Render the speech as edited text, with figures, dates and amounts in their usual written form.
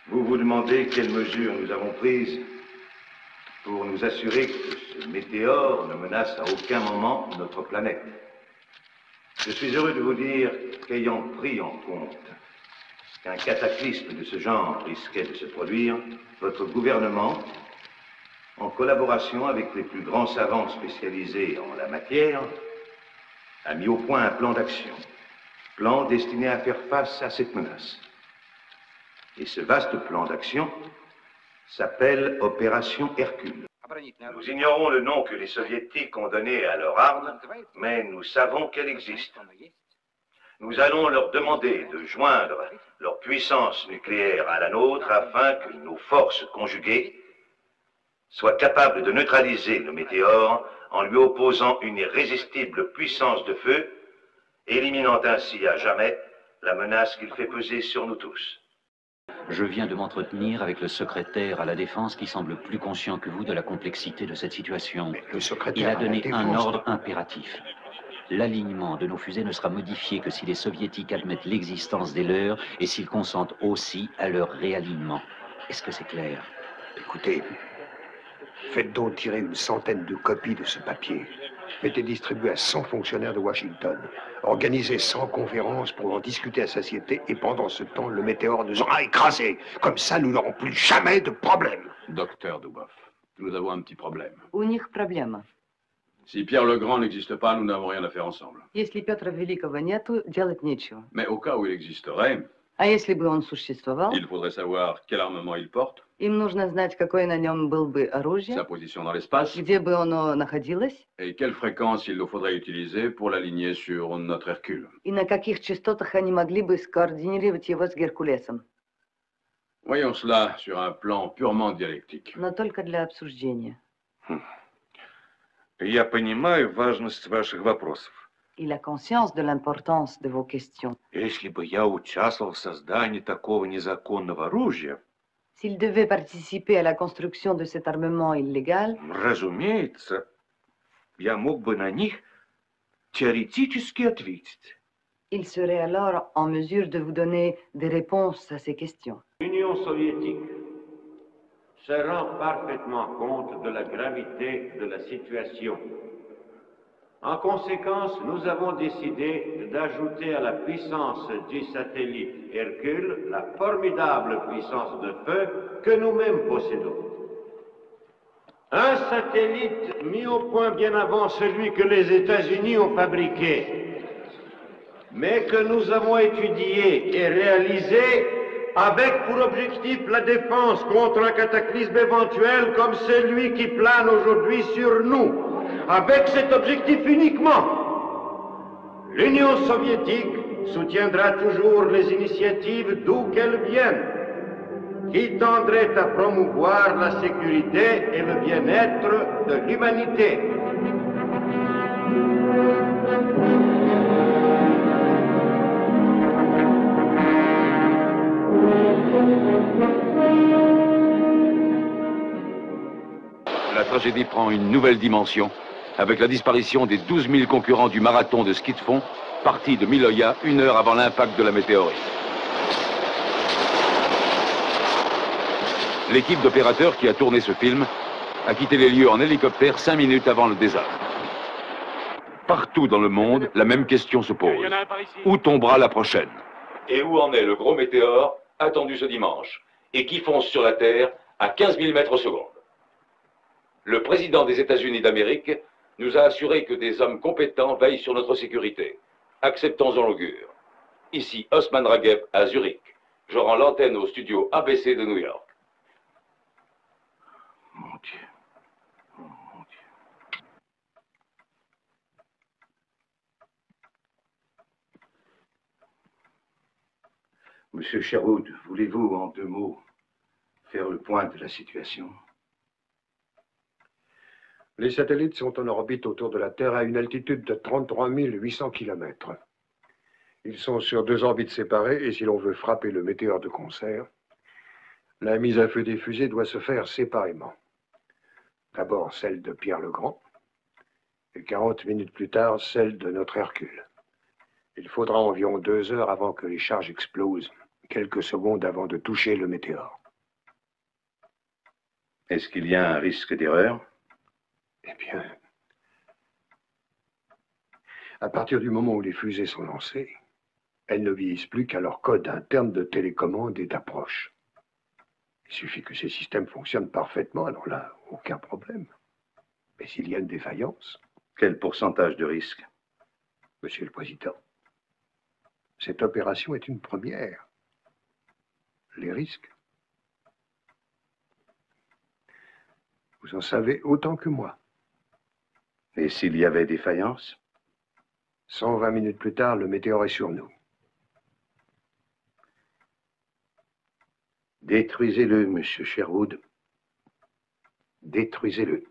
Vous vous demandez quelles mesures nous avons prises pour nous assurer que ce météore ne menace à aucun moment notre planète. Je suis heureux de vous dire qu'ayant pris en compte qu'un cataclysme de ce genre risquait de se produire, votre gouvernement, en collaboration avec les plus grands savants spécialisés en la matière, a mis au point un plan d'action, plan destiné à faire face à cette menace. Et ce vaste plan d'action s'appelle Opération Hercule. Nous ignorons le nom que les soviétiques ont donné à leur arme, mais nous savons qu'elle existe. Nous allons leur demander de joindre leur puissance nucléaire à la nôtre afin que nos forces conjuguées soient capables de neutraliser le météore en lui opposant une irrésistible puissance de feu, éliminant ainsi à jamais la menace qu'il fait peser sur nous tous. Je viens de m'entretenir avec le secrétaire à la Défense qui semble plus conscient que vous de la complexité de cette situation. Il a donné un ordre impératif. L'alignement de nos fusées ne sera modifié que si les soviétiques admettent l'existence des leurs et s'ils consentent aussi à leur réalignement. Est-ce que c'est clair? Écoutez, faites donc tirer une centaine de copies de ce papier. Mettez distribué à 100 fonctionnaires de Washington. Organisez 100 conférences pour en discuter à satiété et pendant ce temps, le météore nous aura écrasés. Comme ça, nous n'aurons plus jamais de problème. Docteur Dubov, nous avons un petit problème. У них проблема. Si Pierre le Grand n'existe pas, nous n'avons rien à faire ensemble. Если Петра Великого нету, делать нечего. Mais au cas où il existerait, А если бы он существовал, il faudrait savoir quel armement il porte, им нужно знать, какое на нем был бы оружие, sa position dans l'espace, где бы оно находилось, et quelle fréquence il nous faudrait utiliser pour l'aligner sur notre Hercule. и на каких частотах они могли бы скоординировать его с Геркулесом. Voyons cela sur un plan purement dialectique. Но только для обсуждения. Я понимаю важность ваших вопросов. Il a conscience de l'importance de vos questions. Если бы я участвовал в создании такого незаконного оружия, S'il devait participer à la construction de cet armement illégal, разумеется, я мог бы на них теоретически ответить. il serait alors en mesure de vous donner des réponses à ces questions. L'Union soviétique se rend parfaitement compte de la gravité de la situation. En conséquence, nous avons décidé d'ajouter à la puissance du satellite Hercule la formidable puissance de feu que nous-mêmes possédons. Un satellite mis au point bien avant celui que les États-Unis ont fabriqué, mais que nous avons étudié et réalisé avec pour objectif la défense contre un cataclysme éventuel comme celui qui plane aujourd'hui sur nous. Avec cet objectif uniquement, l'Union soviétique soutiendra toujours les initiatives d'où qu'elles viennent, qui tendraient à promouvoir la sécurité et le bien-être de l'humanité. La tragédie prend une nouvelle dimension avec la disparition des 12 000 concurrents du marathon de ski de fond parti de Miloya 1 heure avant l'impact de la météorite. L'équipe d'opérateurs qui a tourné ce film a quitté les lieux en hélicoptère 5 minutes avant le désastre. Partout dans le monde, la même question se pose. Où tombera la prochaine? Et où en est le gros météore attendu ce dimanche et qui fonce sur la Terre à 15 000 mètres secondes? Le président des États-Unis d'Amérique nous a assuré que des hommes compétents veillent sur notre sécurité. Acceptons-en l'augure. Ici Osman Ragheb à Zurich. Je rends l'antenne au studio ABC de New York. Mon Dieu. Oh, mon Dieu. Monsieur Sherwood, voulez-vous, en 2 mots, faire le point de la situation? Les satellites sont en orbite autour de la Terre à une altitude de 33 800 km. Ils sont sur 2 orbites séparées et si l'on veut frapper le météore de concert, la mise à feu des fusées doit se faire séparément. D'abord celle de Pierre le Grand et 40 minutes plus tard celle de notre Hercule. Il faudra environ 2 heures avant que les charges explosent quelques secondes avant de toucher le météore. Est-ce qu'il y a un risque d'erreur? Eh bien, à partir du moment où les fusées sont lancées, elles n'obéissent plus qu'à leur code interne de télécommande et d'approche. Il suffit que ces systèmes fonctionnent parfaitement, alors là, aucun problème. Mais s'il y a une défaillance... Quel pourcentage de risque? Monsieur le Président, cette opération est une première. Les risques, vous en savez autant que moi. Et s'il y avait défaillance? 120 minutes plus tard, le météore est sur nous. Détruisez-le, monsieur Sherwood. Détruisez-le.